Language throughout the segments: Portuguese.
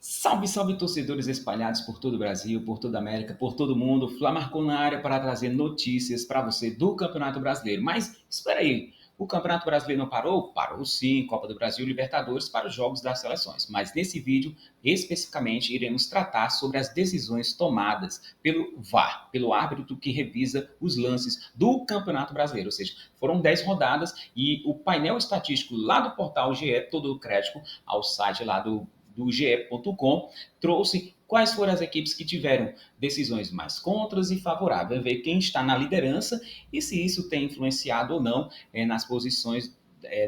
Salve, salve torcedores espalhados por todo o Brasil, por toda a América, por todo o mundo. Fla marcou na área para trazer notícias para você do Campeonato Brasileiro. Mas espera aí, o Campeonato Brasileiro não parou? Parou sim, Copa do Brasil e Libertadores para os jogos das seleções. Mas nesse vídeo, especificamente, iremos tratar sobre as decisões tomadas pelo VAR, pelo árbitro que revisa os lances do Campeonato Brasileiro. Ou seja, foram 10 rodadas e o painel estatístico lá do portal GE, todo o crédito ao site lá do ge.com, trouxe quais foram as equipes que tiveram decisões mais contras e favoráveis, ver quem está na liderança e se isso tem influenciado ou não nas posições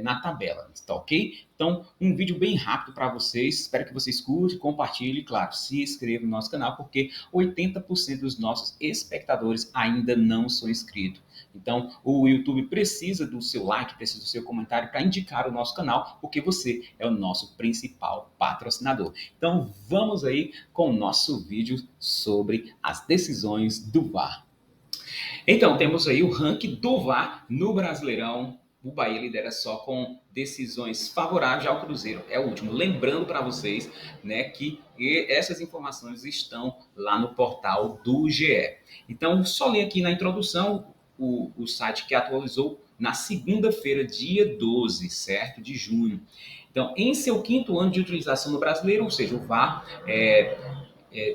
na tabela, tá ok? Então, um vídeo bem rápido para vocês, espero que vocês curtem, compartilhem e, claro, se inscrevam no nosso canal, porque 80% dos nossos espectadores ainda não são inscritos. Então, o YouTube precisa do seu like, precisa do seu comentário para indicar o nosso canal, porque você é o nosso principal patrocinador. Então, vamos aí com o nosso vídeo sobre as decisões do VAR. Então, temos aí o ranking do VAR no Brasileirão. O Bahia lidera só com decisões favoráveis ao Cruzeiro. É o último. Lembrando para vocês, né, que essas informações estão lá no portal do GE. Então, só ler aqui na introdução o site que atualizou na segunda-feira, dia 12, certo? De junho. Então, em seu quinto ano de utilização no Brasileiro, ou seja, o VAR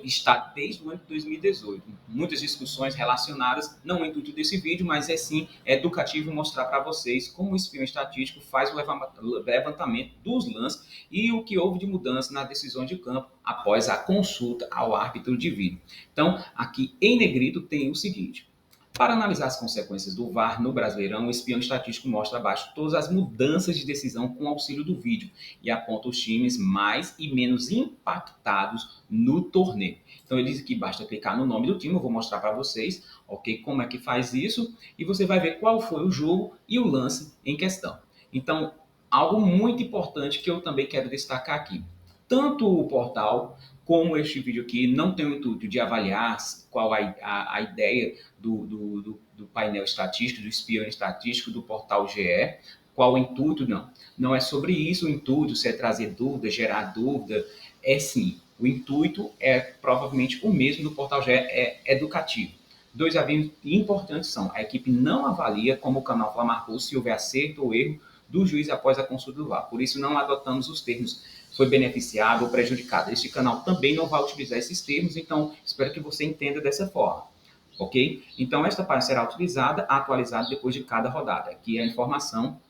está desde o ano de 2018. Muitas discussões relacionadas, não é o intuito desse vídeo, mas é sim educativo mostrar para vocês como o espião estatístico faz o levantamento dos lances e o que houve de mudança nas decisões de campo após a consulta ao árbitro de vídeo. Então, aqui em negrito tem o seguinte: para analisar as consequências do VAR no Brasileirão, o espião estatístico mostra abaixo todas as mudanças de decisão com auxílio do vídeo e aponta os times mais e menos impactados no torneio. Então ele diz que basta clicar no nome do time, eu vou mostrar para vocês, ok, como é que faz isso, e você vai ver qual foi o jogo e o lance em questão. Então, algo muito importante que eu também quero destacar aqui. Tanto o portal como este vídeo aqui não tem o intuito de avaliar qual a ideia do painel estatístico, do espião estatístico do portal GE, qual o intuito, não. Não é sobre isso o intuito, se é trazer dúvida, gerar dúvida, é sim. O intuito é provavelmente o mesmo do portal GE, é educativo. Dois avisos importantes são: a equipe não avalia, como o canal Fla marcou, se houver acerto ou erro do juiz após a consulta do VAR. Por isso, não adotamos os termos foi beneficiado ou prejudicado. Este canal também não vai utilizar esses termos, então espero que você entenda dessa forma, ok? Então, esta página será utilizada, atualizada depois de cada rodada. Aqui é a informação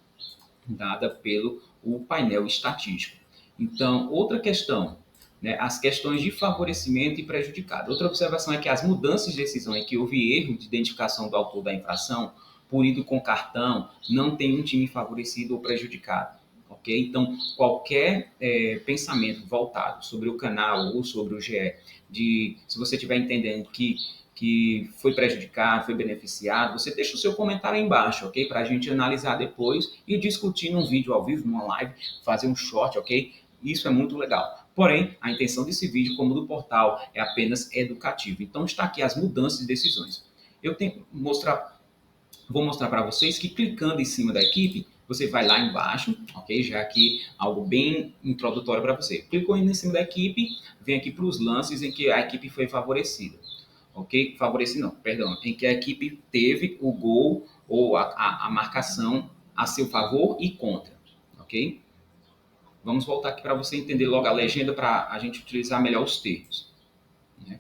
dada pelo o painel estatístico. Então, outra questão, né, as questões de favorecimento e prejudicado. Outra observação é que as mudanças de decisão em que houve erro de identificação do autor da infração, punido com cartão, não tem um time favorecido ou prejudicado. Okay? Então, qualquer pensamento voltado sobre o canal ou sobre o GE, se você estiver entendendo que foi prejudicado, foi beneficiado, você deixa o seu comentário aí embaixo, ok? Para a gente analisar depois e discutir num vídeo ao vivo, numa live, fazer um short, ok? Isso é muito legal. Porém, a intenção desse vídeo, como do portal, é apenas educativo. Então, está aqui as mudanças de decisões. Eu vou mostrar para vocês que clicando em cima da equipe, você vai lá embaixo, ok? Já aqui algo bem introdutório para você. Clicou em cima da equipe, vem aqui para os lances em que a equipe foi favorecida, ok? Favorecido não, perdão, em que a equipe teve o gol ou a marcação a seu favor e contra, ok? Vamos voltar aqui para você entender logo a legenda para a gente utilizar melhor os termos, né?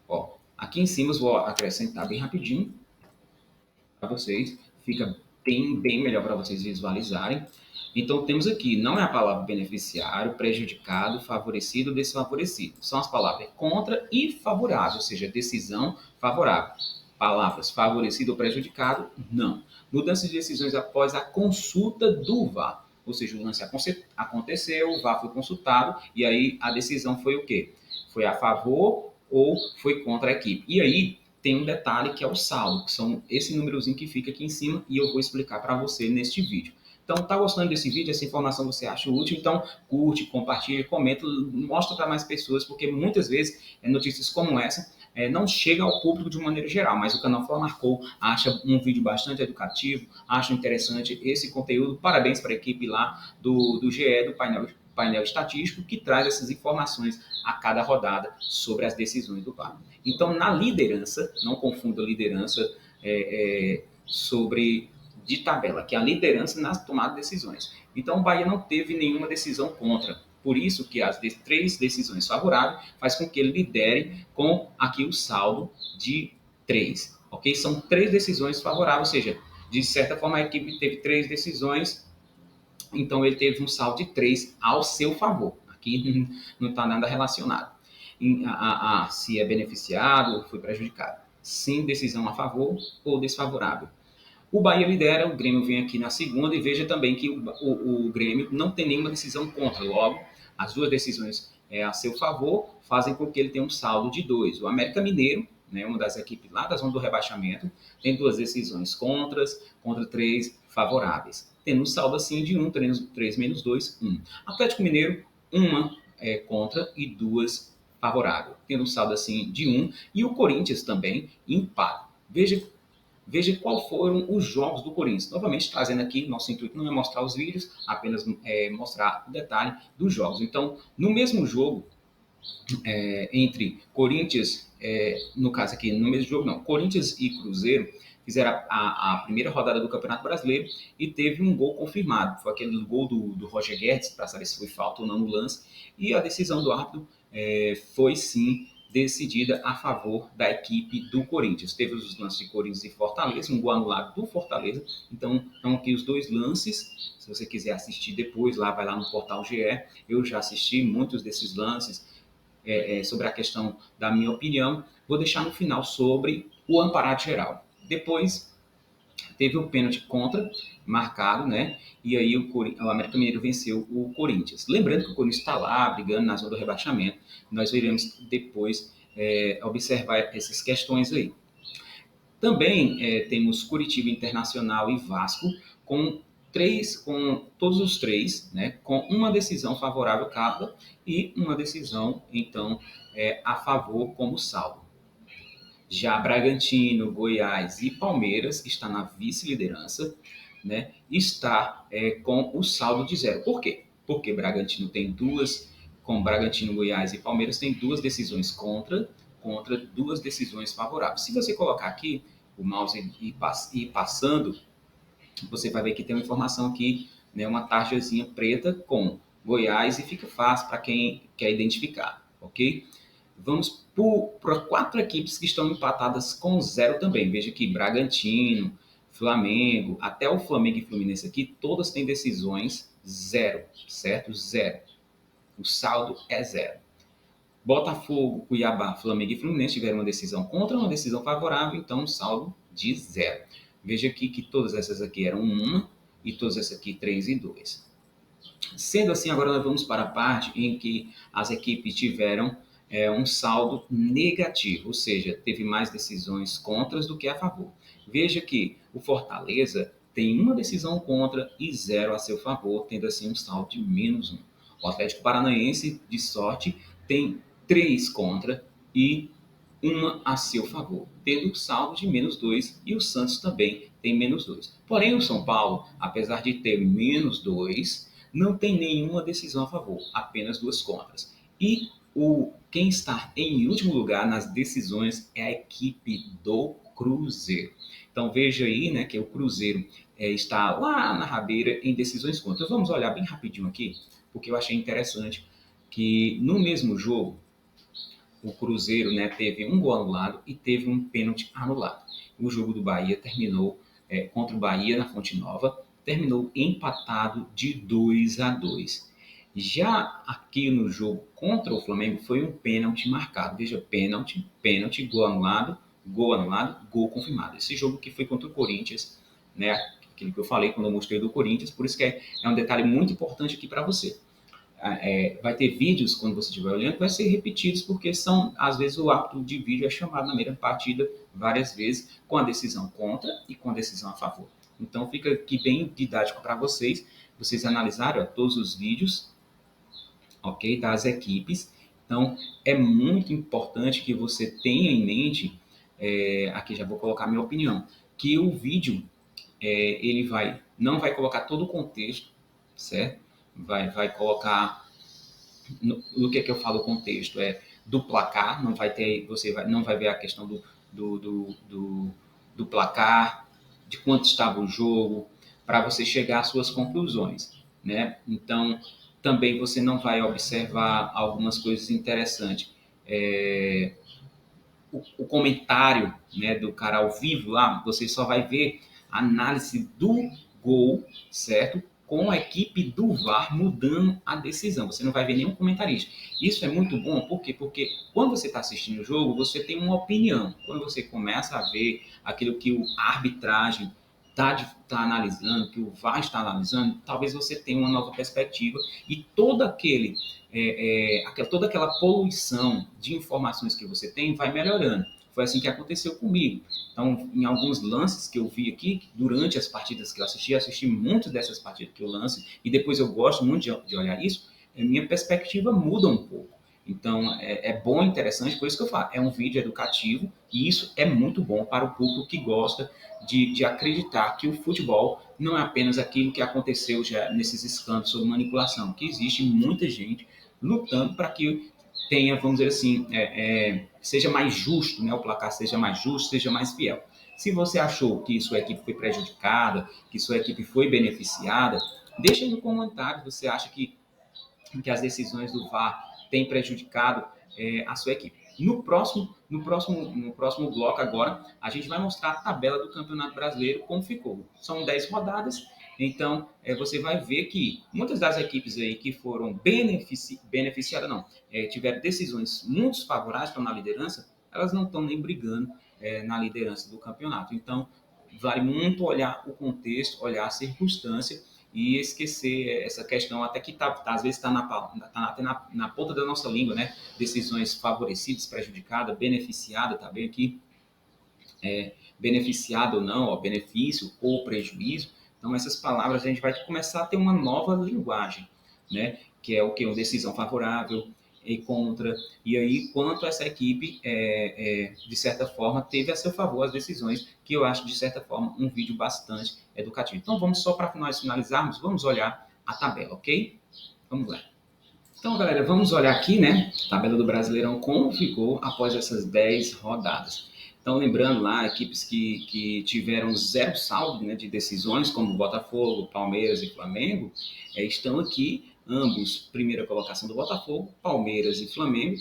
Ó, aqui em cima eu vou acrescentar bem rapidinho para vocês, fica bem melhor para vocês visualizarem. Então, temos aqui, não é a palavra beneficiário, prejudicado, favorecido, desfavorecido. São as palavras contra e favorável, ou seja, decisão favorável. Palavras favorecido ou prejudicado, não. Mudança de decisões após a consulta do VAR. Ou seja, o lance aconteceu, o VAR foi consultado, e aí a decisão foi o quê? Foi a favor ou foi contra a equipe. E aí, tem um detalhe que é o saldo, que são esse númerozinho que fica aqui em cima e eu vou explicar para você neste vídeo. Então, tá gostando desse vídeo, essa informação você acha útil, então curte, compartilha, comenta, mostra para mais pessoas, porque muitas vezes notícias como essa não chegam ao público de uma maneira geral, mas o canal Fla Marcou acha um vídeo bastante educativo, acha interessante esse conteúdo. Parabéns para a equipe lá do GE, do painel estatístico que traz essas informações a cada rodada sobre as decisões do VAR. Então, na liderança, não confunda liderança sobre de tabela, que é a liderança nas tomadas de decisões. Então, o Bahia não teve nenhuma decisão contra. Por isso que as 3 decisões favoráveis faz com que ele lidere com aqui o saldo de 3. Ok? São 3 decisões favoráveis, ou seja, de certa forma a equipe teve 3 decisões, então ele teve um saldo de 3 ao seu favor. Aqui não está nada relacionado. Se é beneficiado ou foi prejudicado. Sim, decisão a favor ou desfavorável. O Bahia lidera, o Grêmio vem aqui na segunda e veja também que o Grêmio não tem nenhuma decisão contra. Logo, as 2 decisões a seu favor fazem com que ele tenha um saldo de 2. O América Mineiro, né, uma das equipes lá da zona do rebaixamento, tem 2 decisões contra 3 favoráveis. Tendo um saldo assim de 1, 3 menos 2, 1. Atlético Mineiro, 1 contra e 2 favorável. Tendo um saldo assim de 1. E o Corinthians também empate. Veja qual foram os jogos do Corinthians. Novamente, trazendo aqui, nosso intuito não é mostrar os vídeos, apenas mostrar o detalhe dos jogos. Então, no mesmo jogo, entre Corinthians, no caso aqui, no mesmo jogo não, Corinthians e Cruzeiro fizeram a primeira rodada do Campeonato Brasileiro e teve um gol confirmado. Foi aquele gol do Roger Guedes, para saber se foi falta ou não no lance. E a decisão do árbitro foi sim decidida a favor da equipe do Corinthians. Teve os lances de Corinthians e Fortaleza, um gol anulado do Fortaleza. Então, estão aqui os 2 lances. Se você quiser assistir depois, vai lá no portal GE. Eu já assisti muitos desses lances sobre a questão da minha opinião. Vou deixar no final sobre o amparado geral. Depois, teve o pênalti contra, marcado, né? E aí o América Mineiro venceu o Corinthians. Lembrando que o Corinthians está lá, brigando na zona do rebaixamento. Nós iremos depois observar essas questões aí. Também temos Curitiba Internacional e Vasco, com todos os 3, né? Com uma decisão favorável cada e uma decisão, então, a favor como saldo. Já Bragantino, Goiás e Palmeiras está na vice-liderança, né? Está com o saldo de 0. Por quê? Porque Bragantino tem 2, com Bragantino, Goiás e Palmeiras tem 2 decisões contra 2 decisões favoráveis. Se você colocar aqui o mouse e ir passando, você vai ver que tem uma informação aqui, né? Uma tarjazinha preta com Goiás e fica fácil para quem quer identificar, ok? Vamos para 4 equipes que estão empatadas com 0 também. Veja aqui, Bragantino, Flamengo, até o Flamengo e Fluminense aqui, todas têm decisões 0, certo? 0. O saldo é 0. Botafogo, Cuiabá, Flamengo e Fluminense tiveram uma decisão contra, uma decisão favorável, então saldo de 0. Veja aqui que todas essas aqui eram 1 e todas essas aqui 3 e 2. Sendo assim, agora nós vamos para a parte em que as equipes tiveram um saldo negativo, ou seja, teve mais decisões contras do que a favor. Veja que o Fortaleza tem uma decisão contra e 0 a seu favor, tendo assim um saldo de menos 1. O Atlético Paranaense, de sorte, tem 3 contra e 1 a seu favor, tendo saldo de menos 2, e o Santos também tem menos 2. Porém, o São Paulo, apesar de ter menos 2, não tem nenhuma decisão a favor, apenas 2 contras. E quem está em último lugar nas decisões é a equipe do Cruzeiro. Então veja aí, né, que o Cruzeiro está lá na rabeira em decisões contras. Vamos olhar bem rapidinho aqui, porque eu achei interessante que no mesmo jogo o Cruzeiro, né, teve um gol anulado e teve um pênalti anulado. O jogo do Bahia terminou contra o Bahia na Fonte Nova, terminou empatado de 2 a 2. Já aqui no jogo contra o Flamengo foi um pênalti marcado. Veja, pênalti, gol anulado, gol confirmado. Esse jogo que foi contra o Corinthians, né, aquilo que eu falei quando eu mostrei do Corinthians, por isso que é um detalhe muito importante aqui para você. Vai ter vídeos, quando você estiver olhando, vai ser repetidos, porque às vezes o árbitro de vídeo é chamado na mesma partida várias vezes, com a decisão contra e com a decisão a favor. Então fica aqui bem didático para vocês analisarem todos os vídeos, ok, das equipes. Então é muito importante que você tenha em mente, aqui já vou colocar minha opinião, que o vídeo ele não vai colocar todo o contexto, certo? Vai colocar no que eu falo o contexto? É do placar, não vai ter, não vai ver a questão do, do, do, do placar, de quanto estava o jogo, para você chegar às suas conclusões, né? Então, também você não vai observar algumas coisas interessantes. É, o comentário, né, do cara ao vivo lá, você só vai ver a análise do gol, certo? Com a equipe do VAR mudando a decisão. Você não vai ver nenhum comentarista. Isso é muito bom, por quê? Porque quando você está assistindo o jogo, você tem uma opinião. Quando você começa a ver aquilo que a arbitragem está analisando, que o VAR está analisando, talvez você tenha uma nova perspectiva e toda aquela poluição de informações que você tem vai melhorando. Foi assim que aconteceu comigo. Então, em alguns lances que eu vi aqui, durante as partidas que eu assisti muitas dessas partidas que eu lance, e depois eu gosto muito de olhar isso, a minha perspectiva muda um pouco. Então, é bom, interessante, por isso que eu falo, é um vídeo educativo, e isso é muito bom para o público que gosta de acreditar que o futebol não é apenas aquilo que aconteceu já nesses escândalos sobre manipulação, que existe muita gente lutando para que tenha, vamos dizer assim, seja mais justo, né? O placar seja mais justo, seja mais fiel. Se você achou que sua equipe foi prejudicada, que sua equipe foi beneficiada, deixa aí no comentário. Você acha que as decisões do VAR têm prejudicado a sua equipe? No próximo bloco agora, a gente vai mostrar a tabela do Campeonato Brasileiro, como ficou. São 10 rodadas, então você vai ver que muitas das equipes aí que foram beneficiadas, não, tiveram decisões muito favoráveis, estão na liderança, elas não estão nem brigando na liderança do campeonato. Então, vale muito olhar o contexto, olhar a circunstância e esquecer essa questão, até que às vezes está na ponta da nossa língua, né? Decisões favorecidas, prejudicadas, beneficiada, tá bem aqui, beneficiado ou não, ó, benefício ou prejuízo. Então, essas palavras a gente vai começar a ter uma nova linguagem, né? Que é o que? Uma decisão favorável e contra. E aí, quanto essa equipe, de certa forma, teve a seu favor as decisões, que eu acho, de certa forma, um vídeo bastante educativo. Então, vamos só para nós finalizarmos, vamos olhar a tabela, ok? Vamos lá. Então, galera, vamos olhar aqui, né? Tabela do Brasileirão, como ficou após essas 10 rodadas. Então, lembrando lá, equipes que tiveram zero saldo, né, de decisões, como Botafogo, Palmeiras e Flamengo, estão aqui, ambos, primeira colocação do Botafogo, Palmeiras e Flamengo,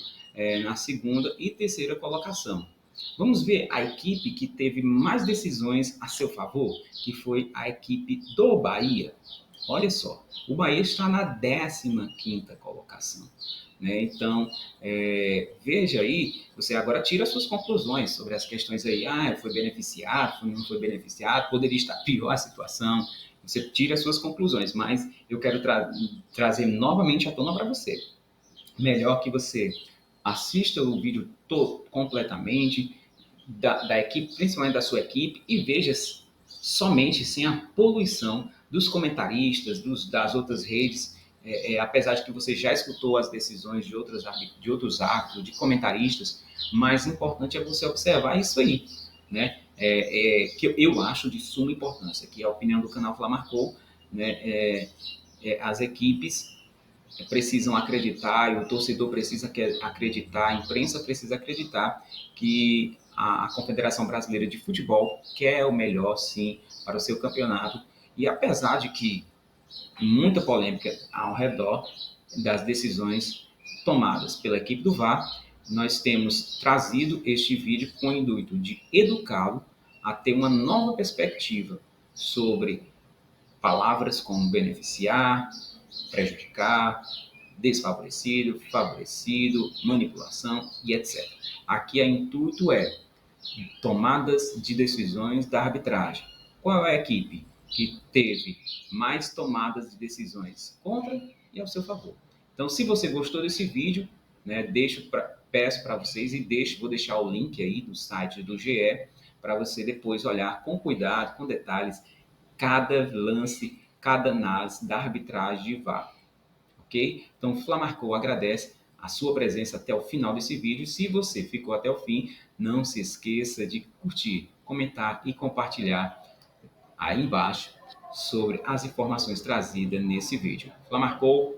na segunda e terceira colocação. Vamos ver a equipe que teve mais decisões a seu favor, que foi a equipe do Bahia. Olha só, o Bahia está na 15ª colocação. Né? Então, veja aí, você agora tira as suas conclusões sobre as questões aí. Foi beneficiado, não foi beneficiado, poderia estar pior a situação. Você tira as suas conclusões, mas eu quero trazer novamente à tona para você. Melhor que você assista o vídeo todo, completamente, da equipe, principalmente da sua equipe, e veja somente sem a poluição dos comentaristas, das outras redes, apesar de que você já escutou as decisões de outros árbitros, de comentaristas, mais importante é você observar isso aí, né? Que eu acho de suma importância, que é a opinião do canal Flamarcou, né? As equipes precisam acreditar, e o torcedor precisa acreditar, a imprensa precisa acreditar que a Confederação Brasileira de Futebol quer o melhor, sim, para o seu campeonato. E apesar de que muita polêmica ao redor das decisões tomadas pela equipe do VAR, nós temos trazido este vídeo com o intuito de educá-lo a ter uma nova perspectiva sobre palavras como beneficiar, prejudicar, desfavorecido, favorecido, manipulação e etc. Aqui o intuito é tomadas de decisões da arbitragem. Qual é a equipe que teve mais tomadas de decisões contra e ao seu favor? Então, se você gostou desse vídeo, né, peço para vocês vou deixar o link aí do site do GE para você depois olhar com cuidado, com detalhes, cada lance, cada análise da arbitragem de VAR. Ok? Então, Flamarcou agradece a sua presença até o final desse vídeo. Se você ficou até o fim, não se esqueça de curtir, comentar e compartilhar aí embaixo sobre as informações trazidas nesse vídeo. Flamarcou,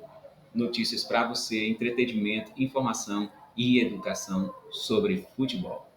notícias para você, entretenimento, informação e educação sobre futebol.